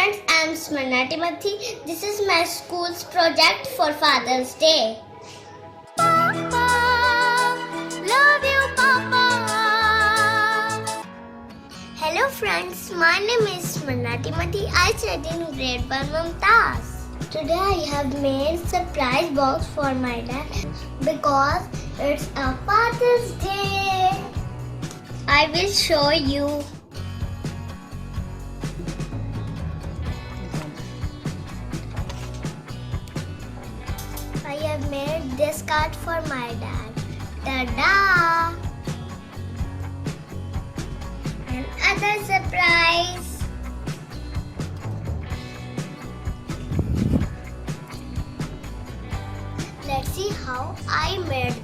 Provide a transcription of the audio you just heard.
friends, I'm Smyrna Timothy. This is my school's project for Father's Day. Papa, love you, Papa. Hello friends, my name is Smyrna Timothy. I study in grade 1 Mumtaz. Today I have made surprise box for my dad because it's a Father's Day. I will show you. I have made this card for my dad. Ta-da! Another surprise. Let's see how I made